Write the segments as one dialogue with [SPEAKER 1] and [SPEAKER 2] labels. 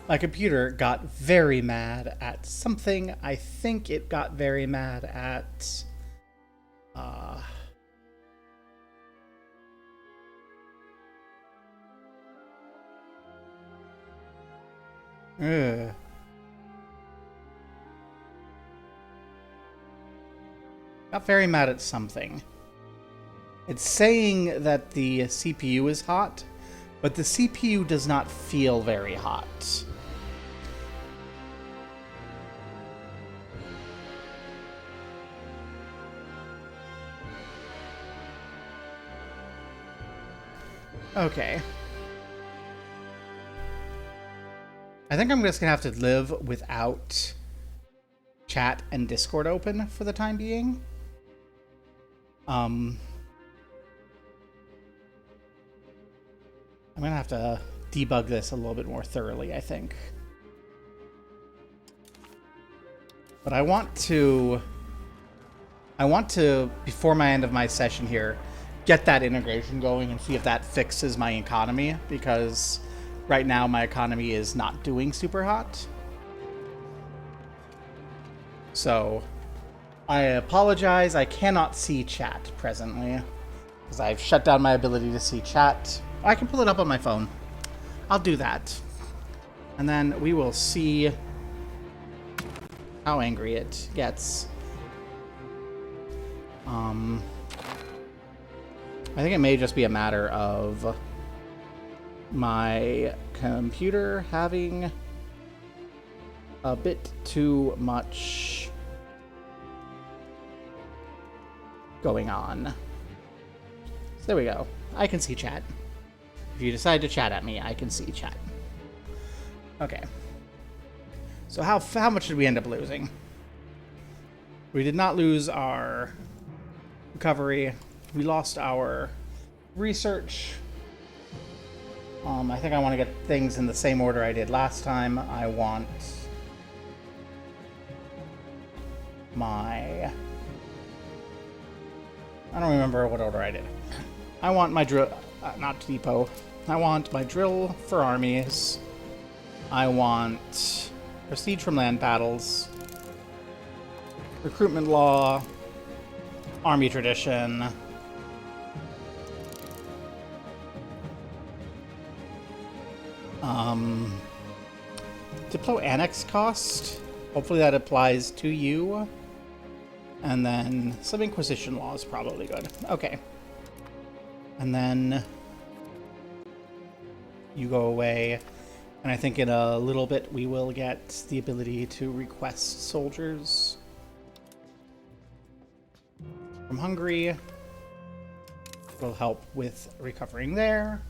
[SPEAKER 1] My computer got very mad at something. I think it got very mad at... Uh, ugh. Got very mad at something. It's saying that the CPU is hot, but the CPU does not feel very hot. Okay. I think I'm just gonna have to live without chat and Discord open for the time being. I'm gonna have to debug this a little bit more thoroughly, I think. But I want to, before my end of my session here, get that integration going and see if that fixes my economy, because right now my economy is not doing super hot. So I apologize, I cannot see chat presently, because I've shut down my ability to see chat. I can pull it up on my phone. I'll do that. And then we will see how angry it gets. I think it may just be a matter of my computer having a bit too much going on. So there we go. I can see chat. If you decide to chat at me, I can see chat. Okay. So how much did we end up losing? We did not lose our recovery. We lost our research. I think I want to get things in the same order I did last time. I want my... I don't remember what order I did. I want my drill... not depot. I want my drill for armies. I want prestige from land battles. Recruitment law. Army tradition. Diplo annex cost. Hopefully that applies to you. And then some Inquisition law is probably good. Okay. And then you go away. And I think in a little bit we will get the ability to request soldiers from Hungary. Will help with recovering there.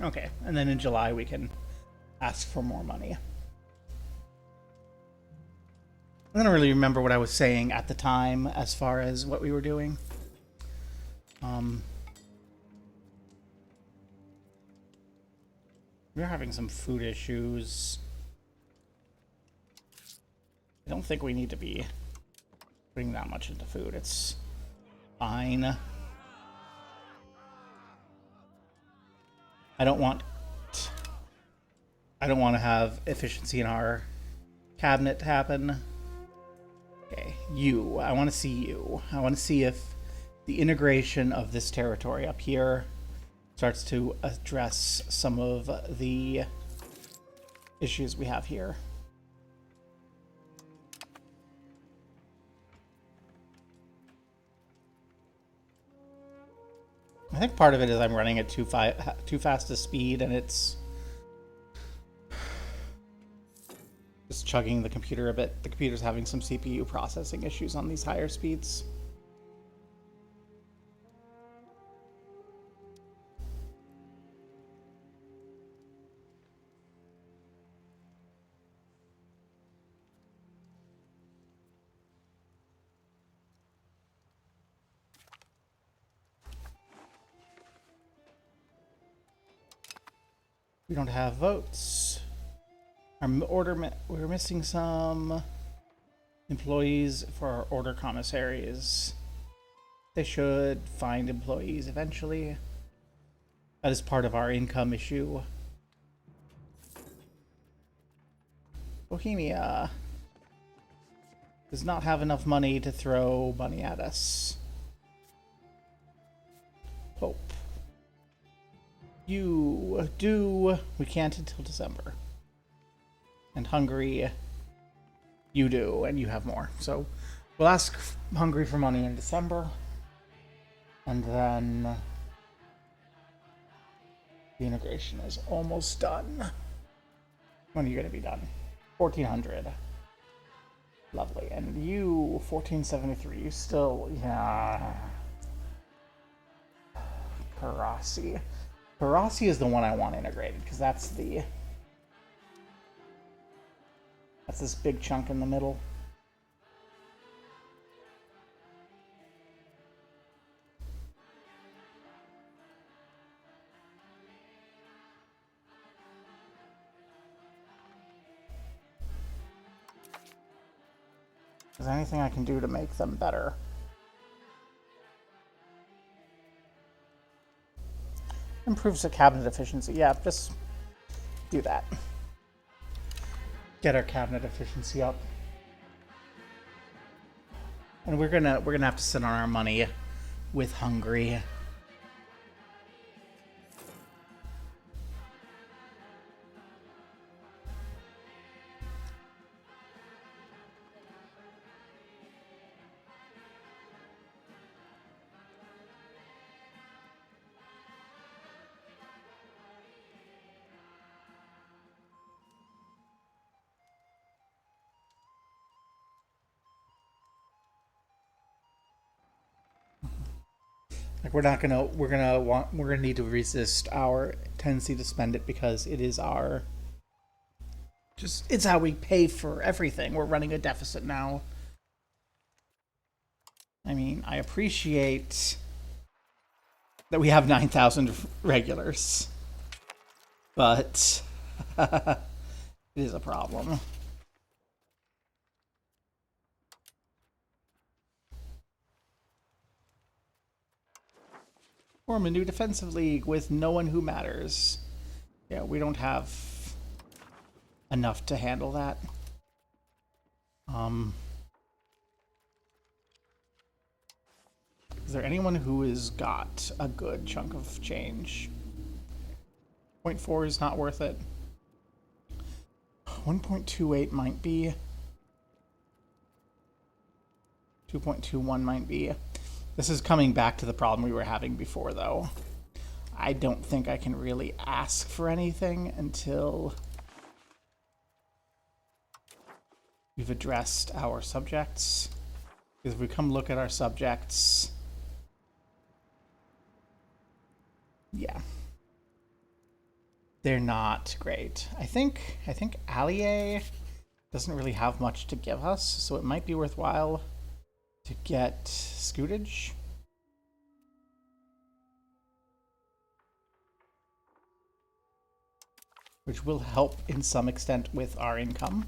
[SPEAKER 1] Okay, and then in July we can ask for more money. I don't really remember what I was saying at the time as far as what we were doing. We're having some food issues. I don't think we need to be putting that much into food. It's fine. I don't want to have efficiency in our cabinet happen. Okay, you. I want to see you. I want to see if the integration of this territory up here starts to address some of the issues we have here. I think part of it is I'm running at too fast a speed, and it's just chugging the computer a bit. The computer's having some CPU processing issues on these higher speeds. We don't have votes. We're missing some employees for our order commissaries. They should find employees eventually. That is part of our income issue. Bohemia does not have enough money to throw money at us. Pope. You do. We can't until December. And Hungary, you do, and you have more. So we'll ask Hungary for money in December. And then the integration is almost done. When are you going to be done? 1400. Lovely. And you, 1473, you still, yeah. Karasi. Karasi is the one I want integrated, because that's the... That's this big chunk in the middle. Is there anything I can do to make them better? Improves the cabinet efficiency. Yeah, just do that. Get our cabinet efficiency up. And we're gonna have to sit on our money with Hungary. Like we're gonna need to resist our tendency to spend it because it is our it's how we pay for everything. We're running a deficit now. I mean, I appreciate that we have 9,000 regulars, but it is a problem. Form a new defensive league with no one who matters. Yeah, we don't have enough to handle that. Is there anyone who has got a good chunk of change? 0.4 is not worth it. 1.28 might be. 2.21 might be. This is coming back to the problem we were having before, though. I don't think I can really ask for anything until we've addressed our subjects. Because if we come look at our subjects... Yeah. They're not great. I think Allier doesn't really have much to give us, so it might be worthwhile to get Scootage. Which will help in some extent with our income.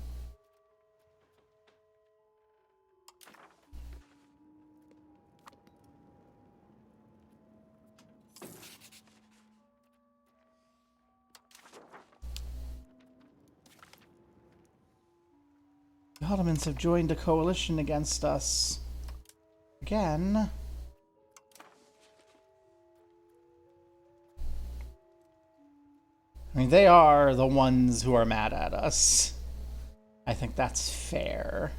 [SPEAKER 1] The Ottomans have joined a coalition against us. Again. I mean, they are the ones who are mad at us. I think that's fair.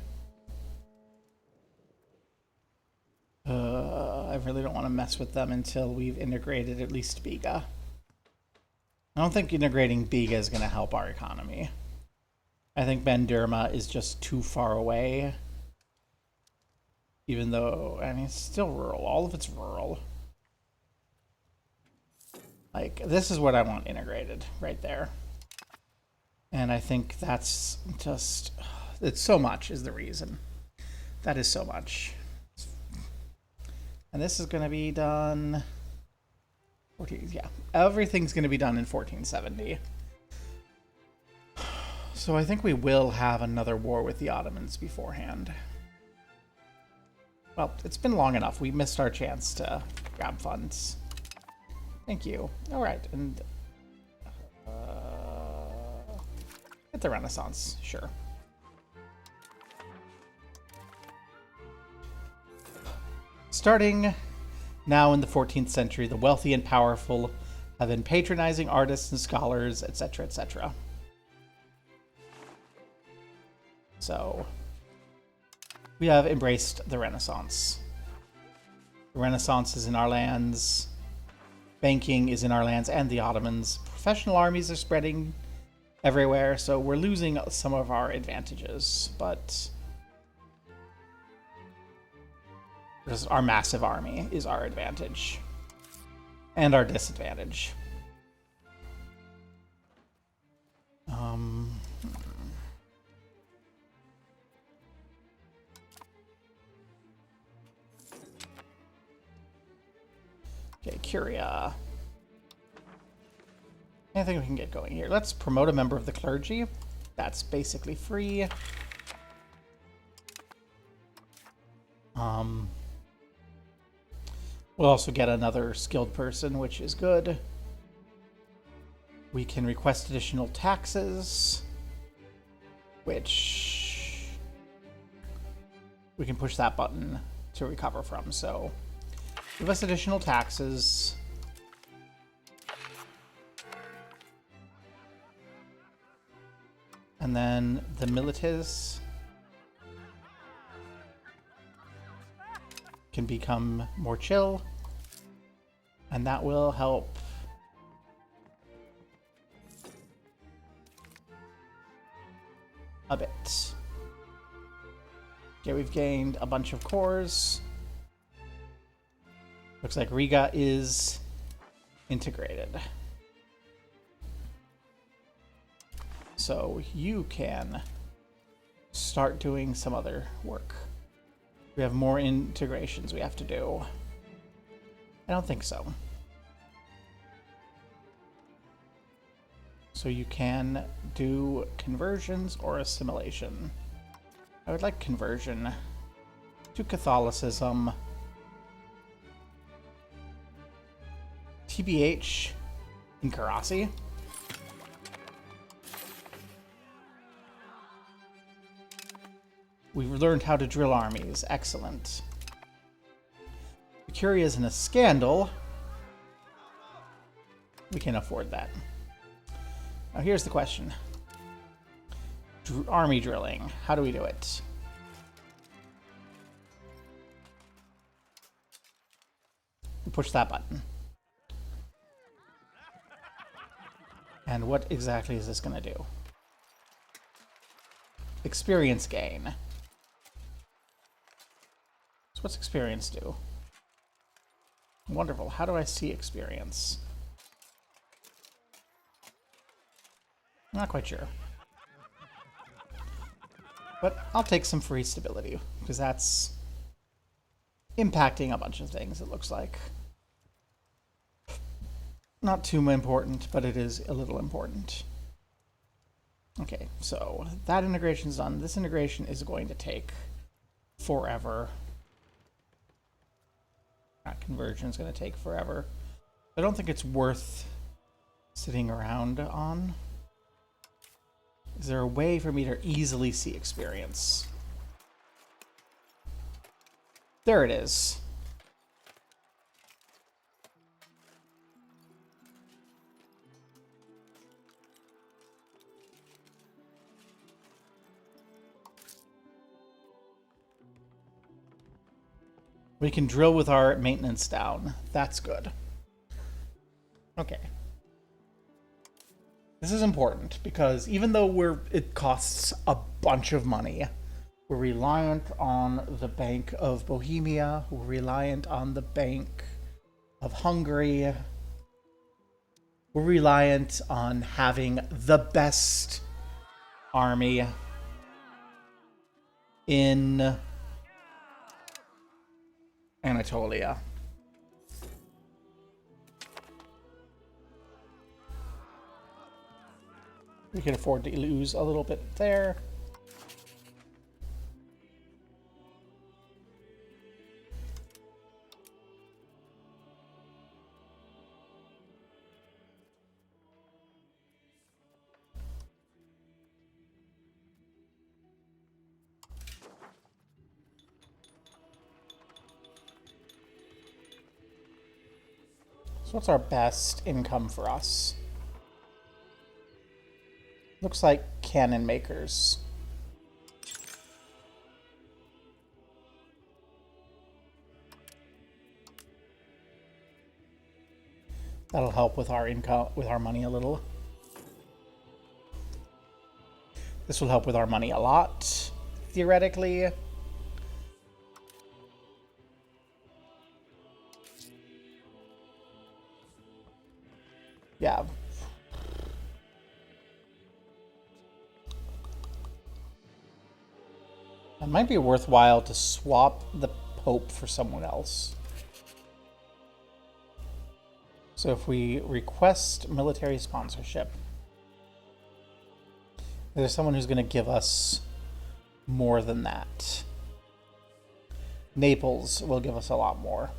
[SPEAKER 1] I really don't want to mess with them until we've integrated at least Biga. I don't think integrating Biga is going to help our economy. I think Bandurma is just too far away. Even though, I mean, it's still rural. All of it's rural. Like, this is what I want integrated, right there. And I think that's just... It's so much is the reason. That is so much. And this is going to be done... 14, yeah, everything's going to be done in 1470. So I think we will have another war with the Ottomans beforehand. Well, it's been long enough. We missed our chance to grab funds. Thank you. All right, and get the Renaissance, sure. Starting now in the 14th century, the wealthy and powerful have been patronizing artists and scholars, etc., etc. So, we have embraced the Renaissance. The Renaissance is in our lands. Banking is in our lands and the Ottomans. Professional armies are spreading everywhere, so we're losing some of our advantages, but because our massive army is our advantage and our disadvantage. Okay, Curia. Anything we can get going here. Let's promote a member of the clergy. That's basically free. We'll also get another skilled person, which is good. We can request additional taxes, which we can push that button to recover from. So give us additional taxes. And then the milites can become more chill, and that will help a bit. Okay, we've gained a bunch of cores. Looks like Riga is integrated. So you can start doing some other work. We have more integrations we have to do. I don't think so. So you can do conversions or assimilation. I would like conversion to Catholicism. TBH in Karasi. We've learned how to drill armies. Excellent. Curia is in a scandal. We can afford that. Now here's the question. Army drilling. How do we do it? Push that button. And what exactly is this going to do? Experience gain. So what's experience do? Wonderful. How do I see experience? I'm not quite sure. But I'll take some free stability, because that's impacting a bunch of things, it looks like. Not too important, but it is a little important. Okay, so that integration's done. This integration is going to take forever. That conversion is going to take forever. I don't think it's worth sitting around on. Is there a way for me to easily see experience? There it is. We can drill with our maintenance down. That's good. Okay. This is important because even though it costs a bunch of money, we're reliant on the Bank of Bohemia, we're reliant on the Bank of Hungary, we're reliant on having the best army in Anatolia. We can afford to lose a little bit there. So what's our best income for us? Looks like cannon makers. That'll help with our income, with our money a little. This will help with our money a lot, theoretically. Yeah. It might be worthwhile to swap the Pope for someone else. So if we request military sponsorship, there's someone who's going to give us more than that. Naples will give us a lot more.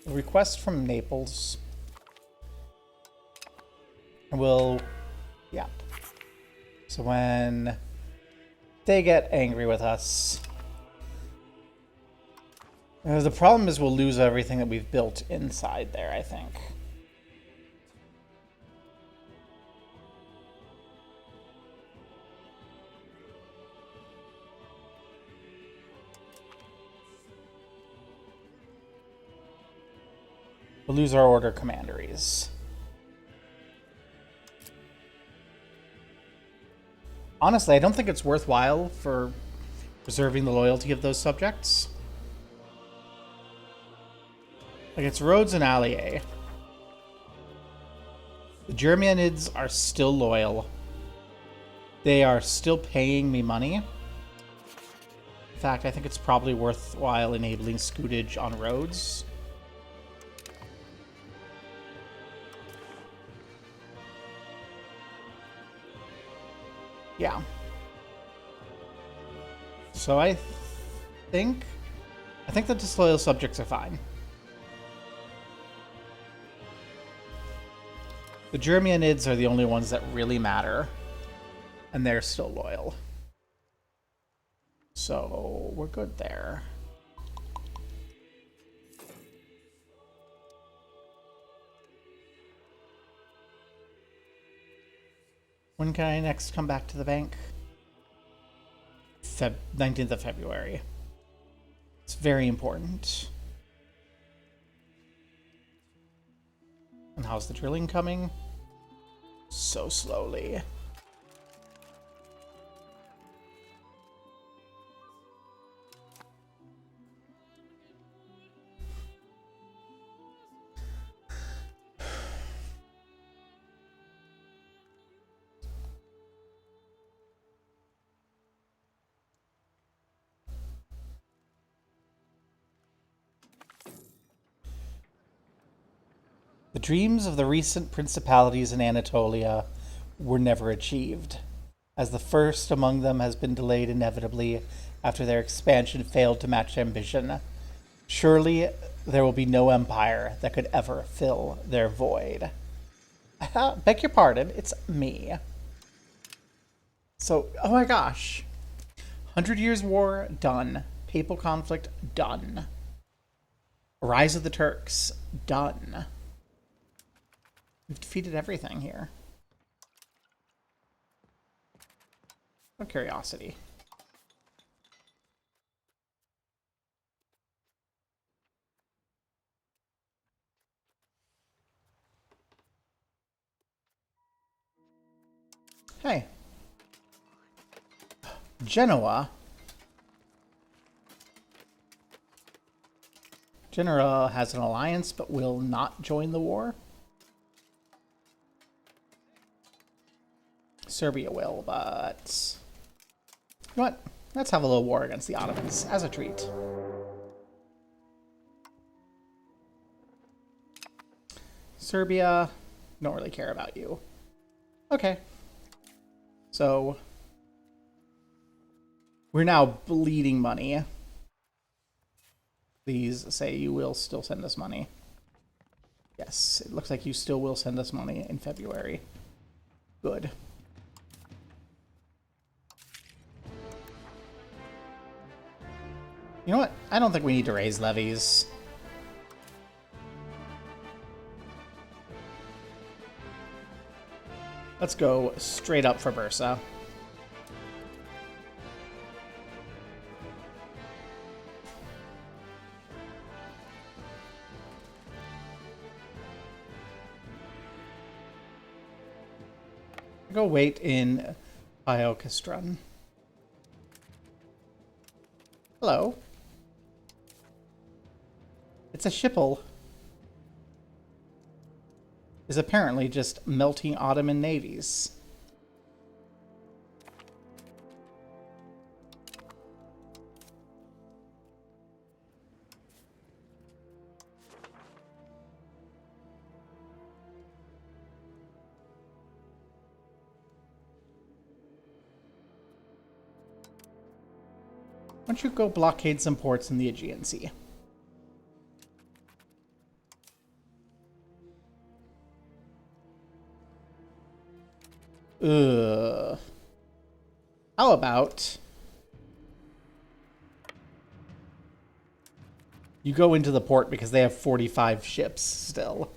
[SPEAKER 1] A request from Naples. And we'll... yeah. So when they get angry with us... the problem is we'll lose everything that we've built inside there, I think. We'll lose our order commanderies. Honestly, I don't think it's worthwhile for preserving the loyalty of those subjects. Like, it's Rhodes and Allier. The Germanids are still loyal. They are still paying me money. In fact, I think it's probably worthwhile enabling scootage on Rhodes. Yeah. So I think the disloyal subjects are fine. The Germanids are the only ones that really matter, and they're still loyal. So we're good there. When can I next come back to the bank? 19th of February. It's very important. And how's the drilling coming? So slowly. The dreams of the recent principalities in Anatolia were never achieved, as the first among them has been delayed inevitably after their expansion failed to match ambition. Surely there will be no empire that could ever fill their void. Beg your pardon, it's me. So, oh my gosh. 100 Years' War, done. Papal conflict, done. Rise of the Turks, done. We've defeated everything here. What curiosity. Hey. Genoa. Genoa has an alliance but will not join the war. Serbia will, but... you know what? Let's have a little war against the Ottomans as a treat. Serbia, don't really care about you. Okay. So, we're now bleeding money. Please say you will still send us money. Yes, it looks like you still will send us money in February. Good. You know what? I don't think we need to raise levies. Let's go straight up for Bursa. Go wait in Biokastron. Hello. It's a shipple. Is apparently just melting Ottoman navies. Why don't you go blockade some ports in the Aegean Sea? Ugh. How about you go into the port because they have 45 ships still.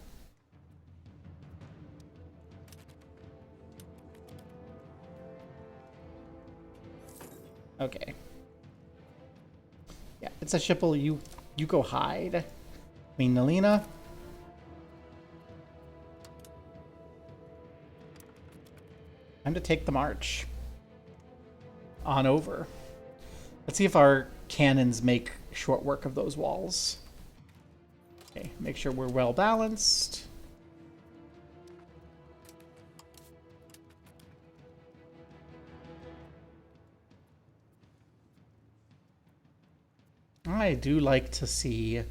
[SPEAKER 1] Okay. Yeah, it's a shipple. You go hide. Queen Nelina. Time to take the march. On over. Let's see if our cannons make short work of those walls. Okay, make sure we're well balanced. I do like to see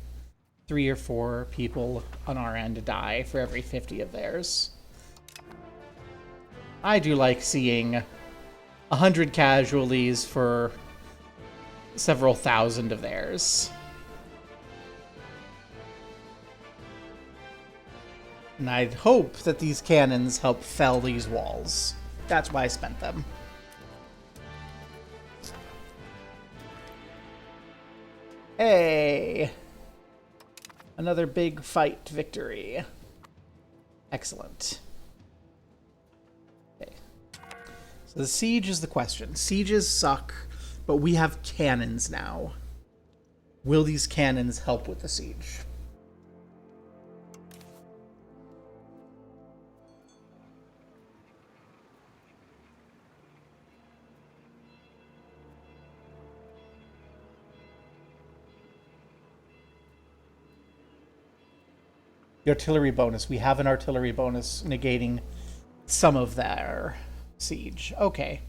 [SPEAKER 1] 3 or 4 people on our end die for every 50 of theirs. I do like seeing 100 casualties for several thousand of theirs. And I'd hope that these cannons help fell these walls. That's why I spent them. Hey! Another big fight victory. Excellent. Okay. So the siege is the question. Sieges suck, but we have cannons now. Will these cannons help with the siege? The artillery bonus. We have an artillery bonus negating some of their siege. Okay.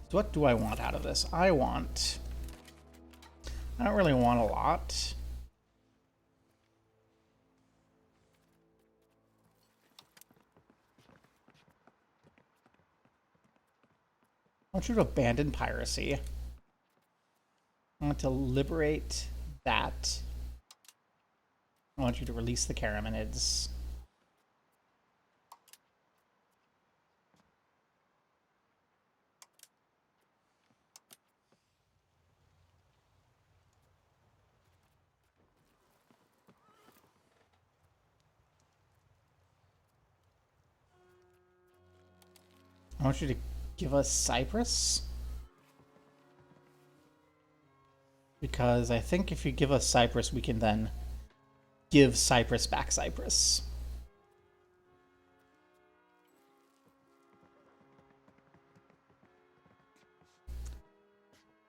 [SPEAKER 1] So what do I want out of this? I don't really want a lot. I want you to abandon piracy. I want to liberate that. I want you to release the Karamanids. I want you to give us Cyprus. Because I think if you give us Cyprus, we can then give Cyprus back Cyprus.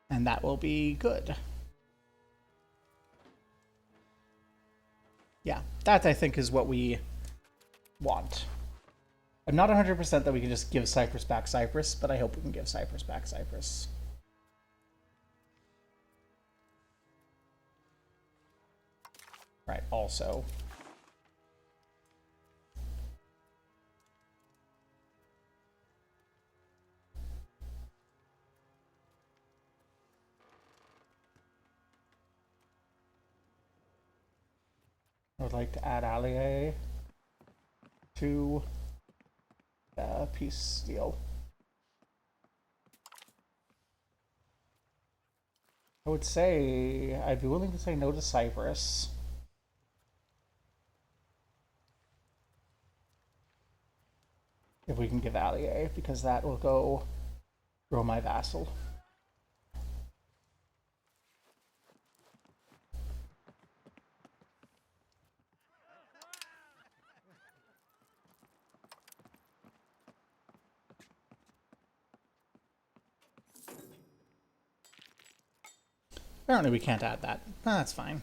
[SPEAKER 1] And that will be good. Yeah, that I think is what we want. I'm not 100% that we can just give Cyprus back Cyprus, but I hope we can give Cyprus back Cyprus. Right, also. I would like to add ally to the peace deal. I would say I'd be willing to say no to Cyprus. If we can give Allier, because that will go grow my vassal. Apparently we can't add that. That's fine.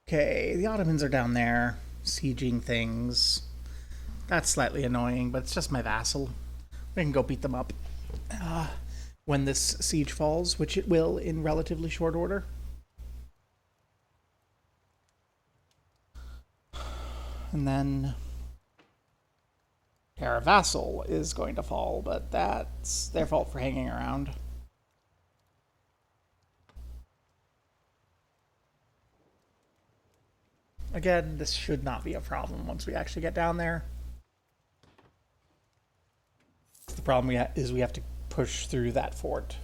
[SPEAKER 1] Okay, the Ottomans are down there, sieging things. That's slightly annoying, but it's just my vassal. We can go beat them up when this siege falls, which it will in relatively short order. And then our vassal is going to fall, but that's their fault for hanging around. Again, this should not be a problem once we actually get down there. The problem is we have to push through that fort.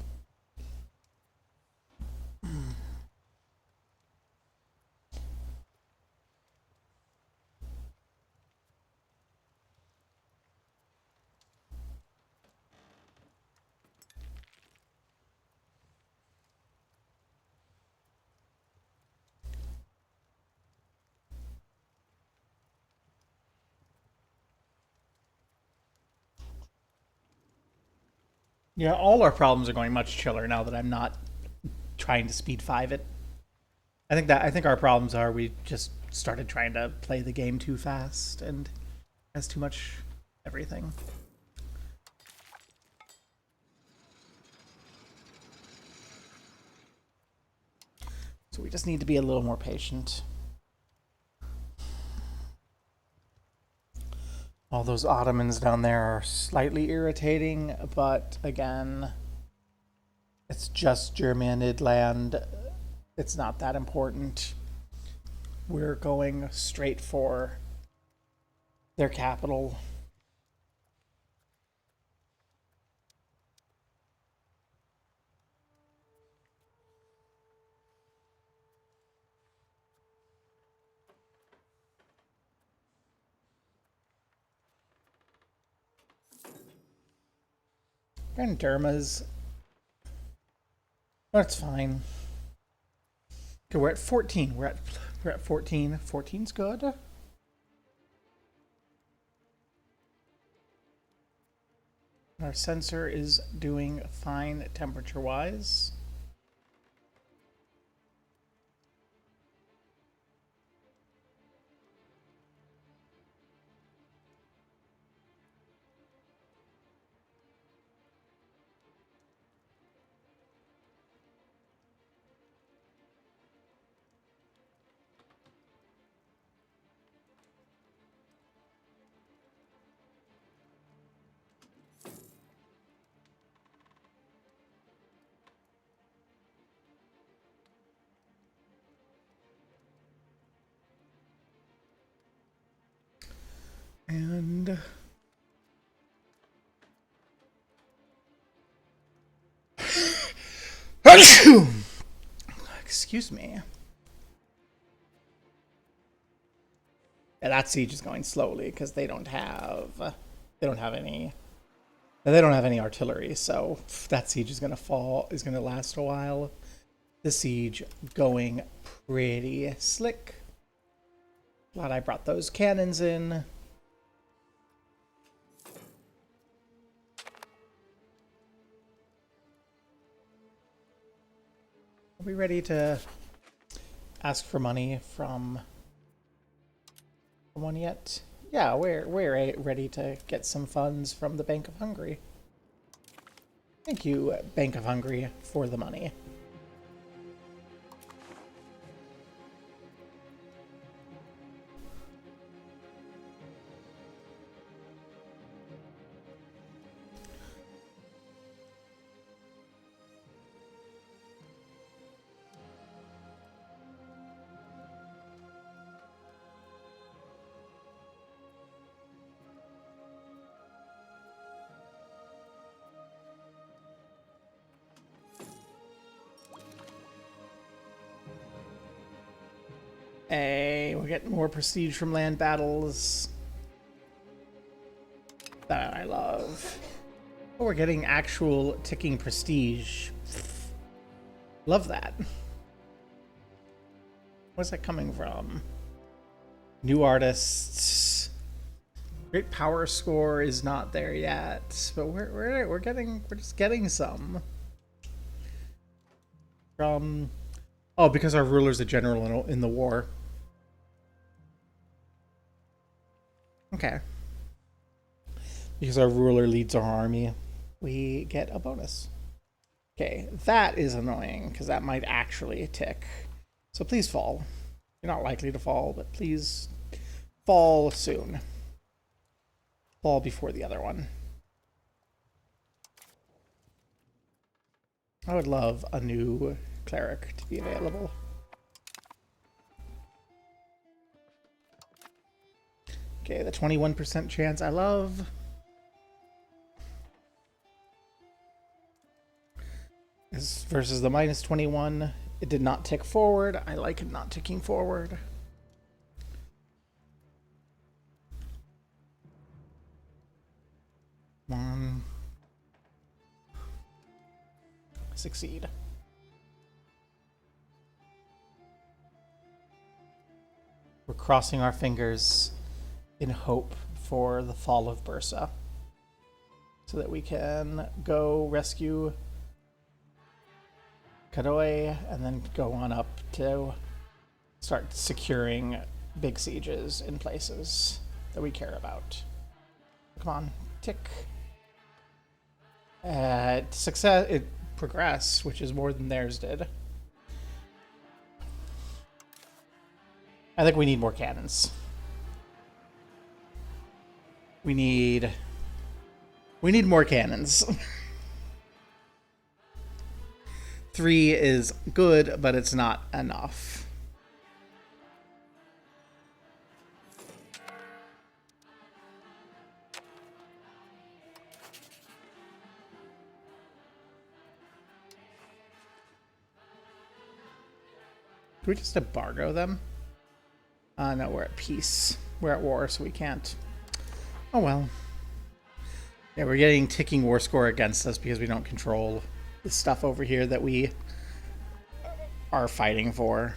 [SPEAKER 1] Yeah, all our problems are going much chiller now that I'm not trying to speed 5 it. I think our problems are we just started trying to play the game too fast and has too much everything. So we just need to be a little more patient. All those Ottomans down there are slightly irritating, but again, it's just Germanid land. It's not that important. We're going straight for their capital. And Derma's. That's fine. Okay, we're at 14. We're at 14. 14's good. Our sensor is doing fine temperature-wise. And excuse me. Yeah, that siege is going slowly because they don't have any artillery, so that siege is going to last a while. The siege going pretty slick. Glad I brought those cannons in. Are we ready to ask for money from someone yet? Yeah, we're ready to get some funds from the Bank of Hungary. Thank you, Bank of Hungary, for the money. Hey, we're getting more prestige from land battles. That I love. Oh, we're getting actual ticking prestige. Love that. Where's that coming from? New artists. Great power score is not there yet, but we're just getting some. From because our ruler's a general in the war. Okay. Because our ruler leads our army, we get a bonus. Okay, that is annoying, because that might actually tick. So please fall. You're not likely to fall, but please fall soon. Fall before the other one. I would love a new cleric to be available. Okay, the 21% chance I love. This versus the minus 21. It did not tick forward. I like it not ticking forward. Come on. Succeed. We're crossing our fingers in hope for the fall of Bursa, so that we can go rescue Kadoy and then go on up to start securing big sieges in places that we care about. Come on, tick. Success, it progressed, which is more than theirs did. I think we need more cannons. We need more cannons. 3 is good, but it's not enough. Do we just embargo them? No, we're at peace. We're at war, so we can't. Oh well. Yeah, we're getting ticking war score against us because we don't control the stuff over here that we are fighting for.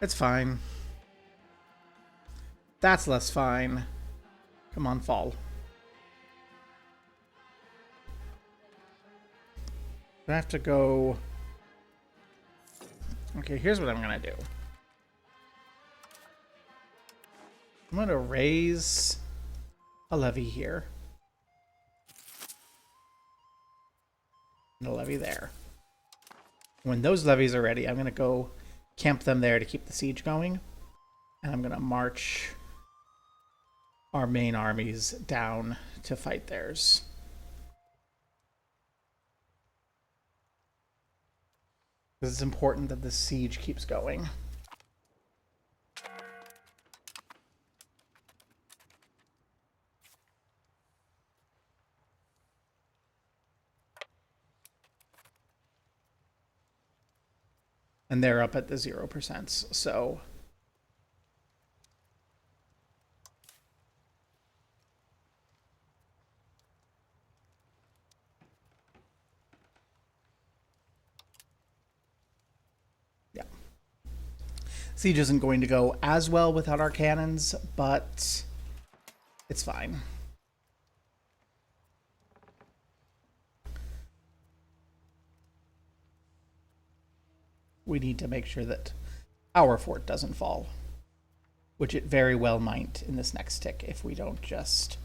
[SPEAKER 1] It's fine. That's less fine. Come on, fall. I have to go... Okay, here's what I'm gonna do. I'm gonna raise a levy here. And a levy there. When those levies are ready, I'm gonna go camp them there to keep the siege going. And I'm gonna march our main armies down to fight theirs. Because it's important that the siege keeps going. And they're up at the 0%, so... yeah. Siege isn't going to go as well without our cannons, but it's fine. We need to make sure that our fort doesn't fall, which it very well might in this next tick if we don't just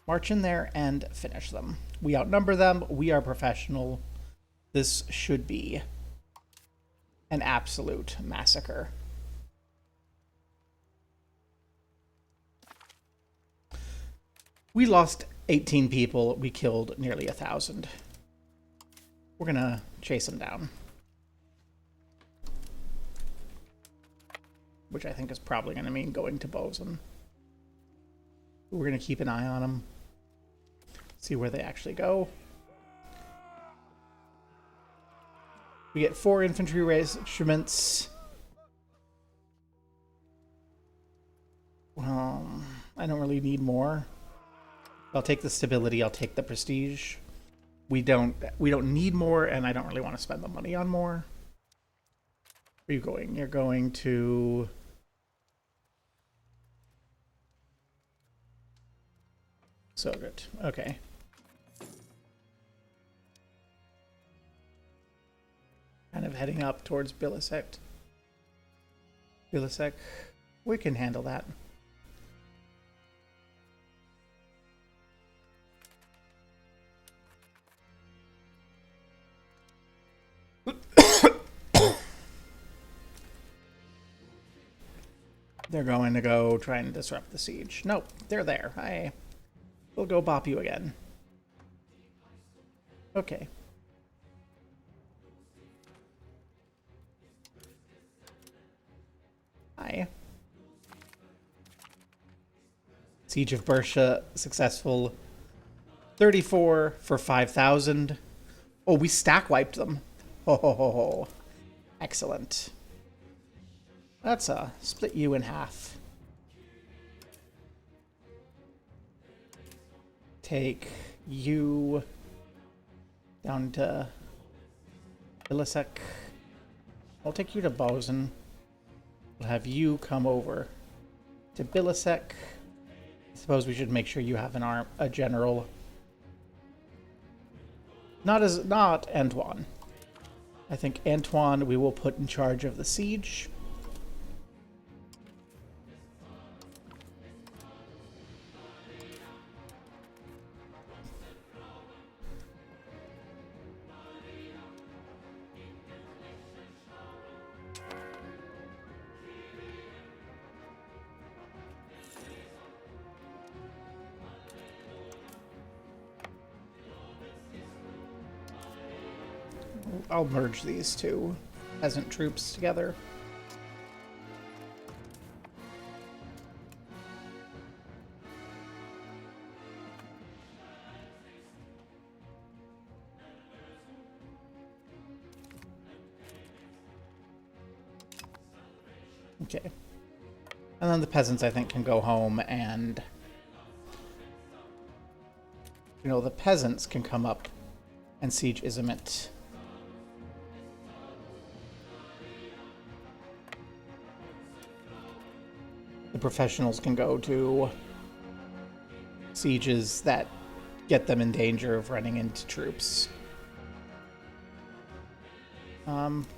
[SPEAKER 1] march in there and finish them. We outnumber them. We are professional. This should be an absolute massacre. We lost 18 people. We killed nearly 1,000. We're gonna chase them down. Which I think is probably going to mean going to Bozen. We're going to keep an eye on them. See where they actually go. We get 4 infantry regiments. I don't really need more. I'll take the stability, I'll take the prestige. We don't need more, and I don't really want to spend the money on more. Where are you going? You're going to... So good. Okay. Kind of heading up towards Bilisek. Bilisek. We can handle that. They're going to go try and disrupt the siege. Nope, they're there. I will go bop you again. Okay. Hi. Siege of Bersha successful. 34 for 5,000. Oh, we stack wiped them. Ho ho ho ho. Excellent. Let's split you in half. Take you down to Bilisek. I'll take you to Bozen. We'll have you come over to Bilisek. I suppose we should make sure you have a general. Not Antoine. I think Antoine we will put in charge of the siege. I'll merge these two peasant troops together. Okay. And then the peasants, I think, can go home and... You know, the peasants can come up and siege Izmit. The professionals can go to sieges that get them in danger of running into troops.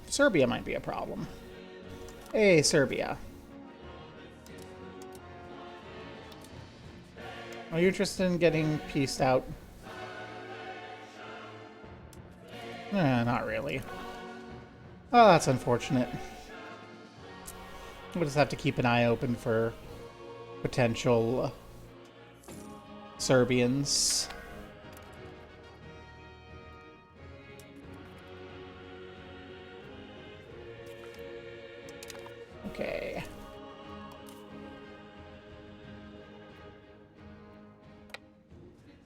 [SPEAKER 1] Serbia might be a problem. Hey, Serbia. Are you interested in getting pieced out? Not really. Oh, that's unfortunate. We'll just have to keep an eye open for potential Serbians. Okay.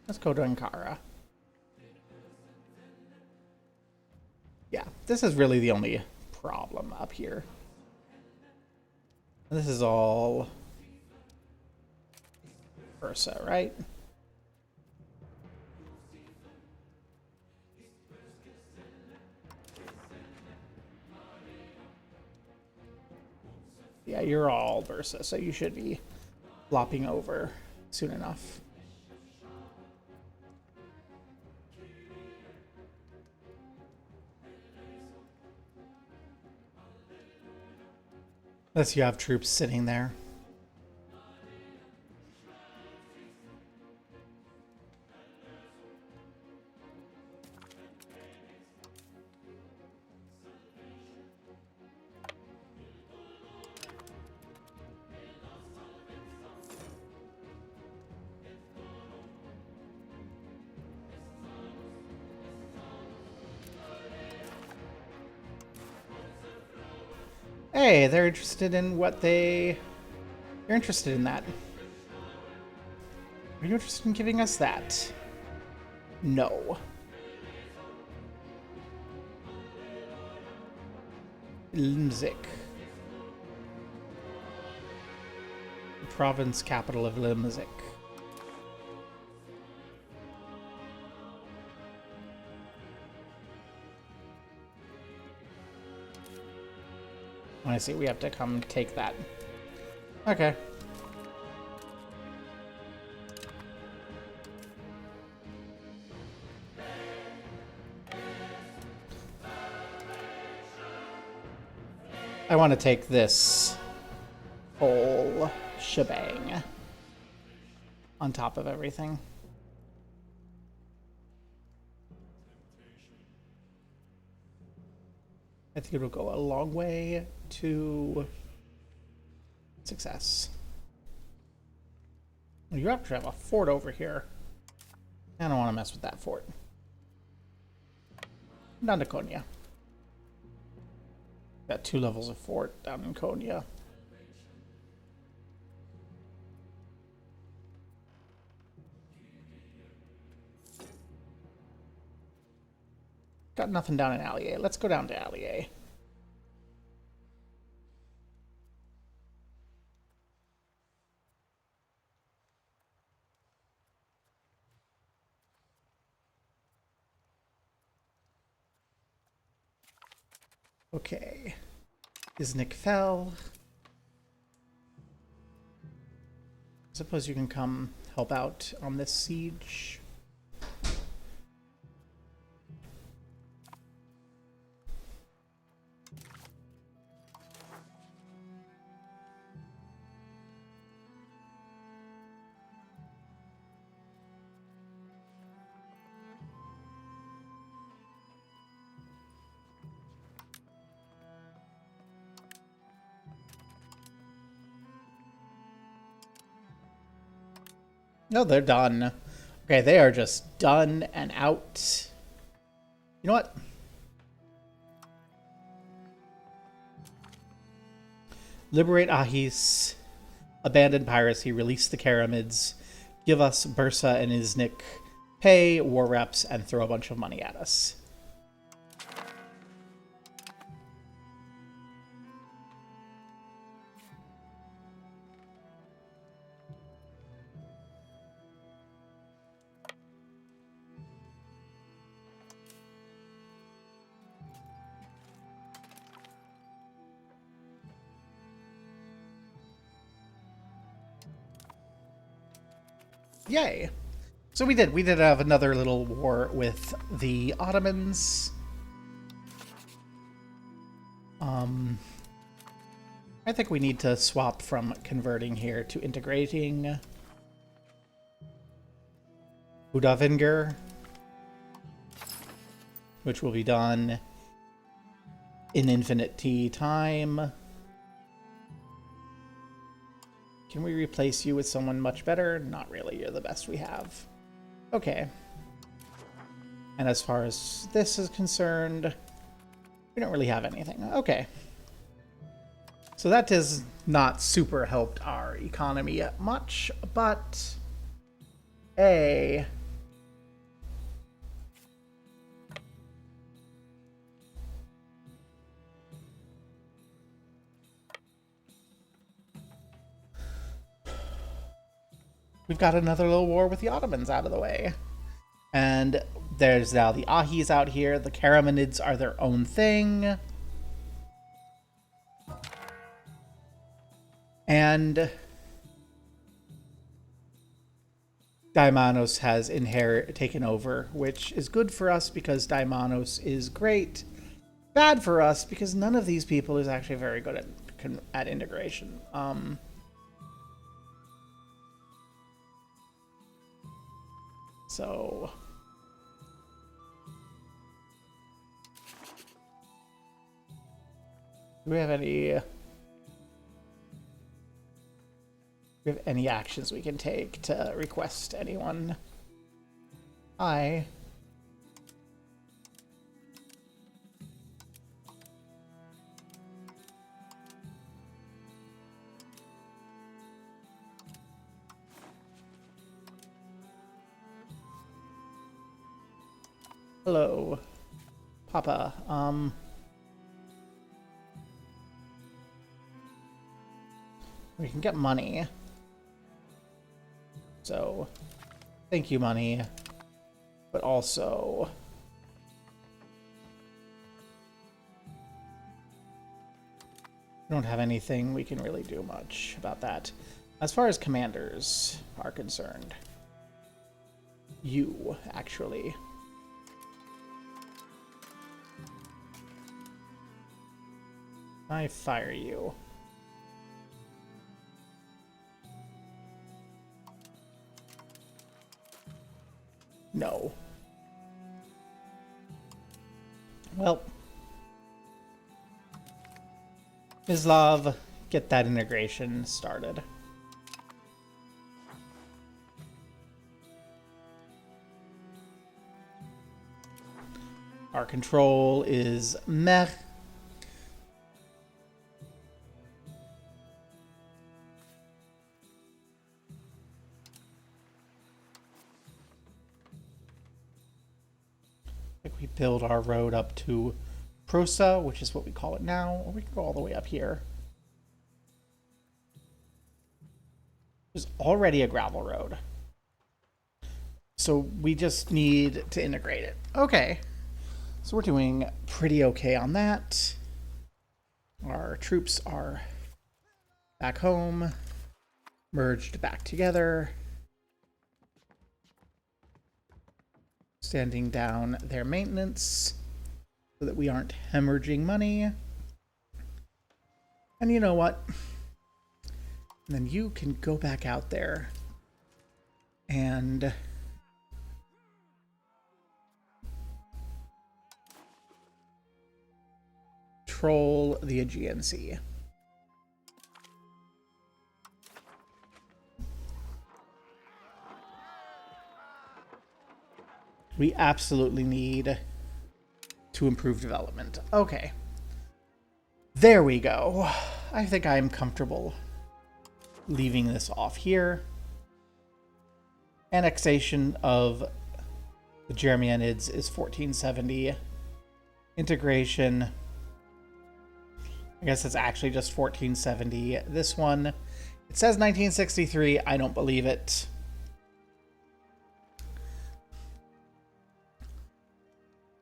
[SPEAKER 1] Let's go to Ankara. Yeah, this is really the only problem up here. This is all Bursa, right? Yeah, you're all Bursa, so you should be flopping over soon enough. Unless you have troops sitting there. Hey, they're interested in what they... You're interested in that. Are you interested in giving us that? No. Limzik. province capital of Limzik. I see, we have to come take that. Okay. I want to take this whole shebang on top of everything. I think it'll go a long way to success. You actually have a fort over here. I don't want to mess with that fort. Down to Konya. Got 2 levels of fort down in Konya. Got nothing down in Allier. Let's go down to Allier. Okay. Iznik fell. I suppose you can come help out on this siege. No, they're done. Okay, they are just done and out. You know what? Liberate Ahis, abandon piracy, release the Karamids, give us Bursa and Iznik, pay war reps, and throw a bunch of money at us. Yay. So we did have another little war with the Ottomans. I think we need to swap from converting here to integrating. Budavinger, which will be done in infinite T time. Can we replace you with someone much better? Not really. You're the best we have. Okay. And as far as this is concerned, we don't really have anything. Okay. So that has not super helped our economy much, but we've got another little war with the Ottomans out of the way. And there's now the Ahis out here. The Karamanids are their own thing. And Daimanos has taken over, which is good for us because Daimanos is great. Bad for us because none of these people is actually very good at integration. So do we have any actions we can take to request anyone? Hi. Hello, Papa. We can get money. So, thank you, money. But also... we don't have anything we can really do much about that. As far as commanders are concerned, you, actually. I fire you. No. Well, Mislav, get that integration started. Our control is meh. Like we build our road up to Prosa, which is what we call it now, or we can go all the way up here. There's already a gravel road. So we just need to integrate it. Okay. So we're doing pretty okay on that. Our troops are back home, merged back together, standing down their maintenance so that we aren't hemorrhaging money. And you know what? And then you can go back out there and control the Aegean Sea. We absolutely need to improve development. Okay. There we go. I think I'm comfortable leaving this off here. Annexation of the Germanids is 1470. Integration, I guess it's actually just 1470. This one, it says 1963. I don't believe it.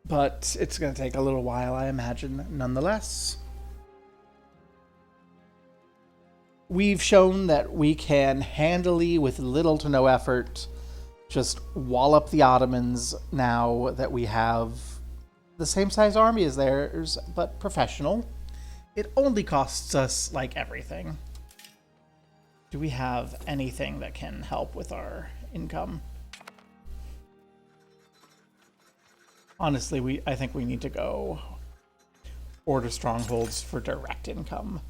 [SPEAKER 1] But it's going to take a little while, I imagine, nonetheless. We've shown that we can handily, with little to no effort, just wallop the Ottomans now that we have the same size army as theirs, but professional. It only costs us, like, everything. Do we have anything that can help with our income? Honestly, I think we need to go order strongholds for direct income.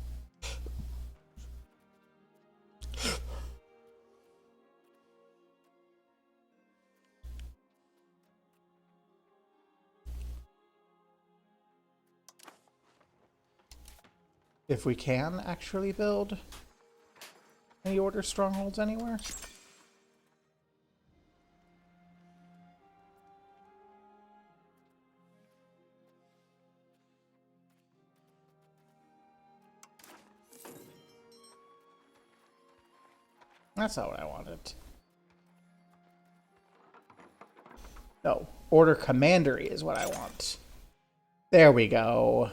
[SPEAKER 1] If we can actually build any order strongholds anywhere. That's not what I wanted. No, order commandery is what I want. There we go.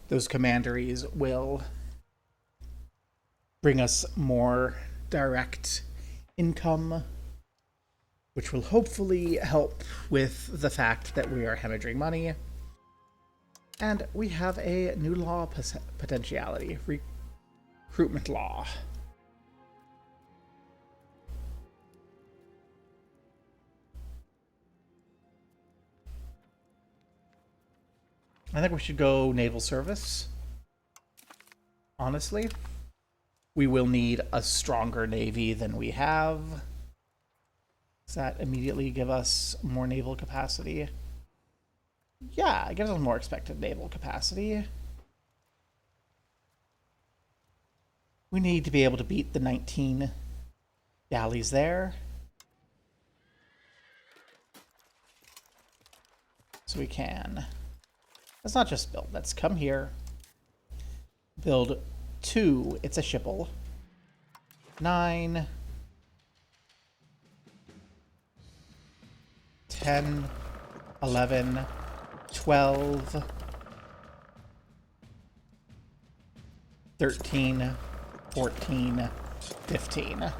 [SPEAKER 1] Those commanderies will bring us more direct income, which will hopefully help with the fact that we are hemorrhaging money. And we have a new law potentiality, recruitment law. I think we should go naval service. Honestly, we will need a stronger navy than we have. Does that immediately give us more naval capacity? Yeah, it gives us more expected naval capacity. We need to be able to beat the 19 galleys there. So we can. Let's not just build. Let's come here. Build 2. It's a shipple. 9. 10. 11. 12. 13. 14. 15.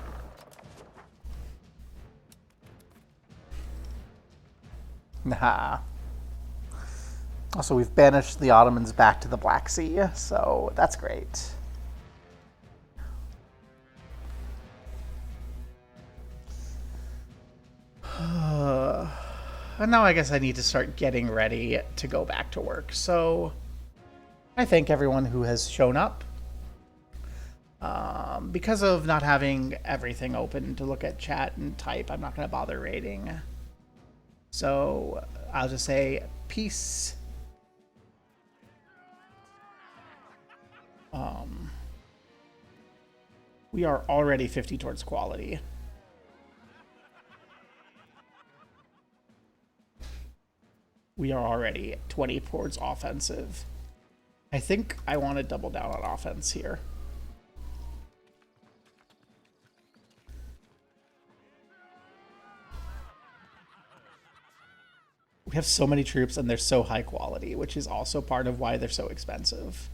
[SPEAKER 1] Nah. Also, we've banished the Ottomans back to the Black Sea, so that's great. And now I guess I need to start getting ready to go back to work. So I thank everyone who has shown up. Because of not having everything open to look at chat and type, I'm not going to bother rating. So I'll just say peace. We are already 50 towards quality. We are already 20 towards offensive. I think I want to double down on offense here. We have so many troops and they're so high quality, which is also part of why they're so expensive.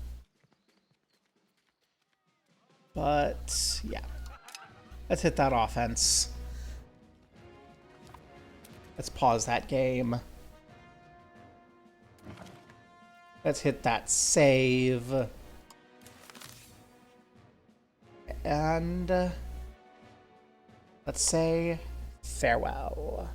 [SPEAKER 1] But yeah, let's hit that offense. Let's pause that game. Let's hit that save. And let's say farewell.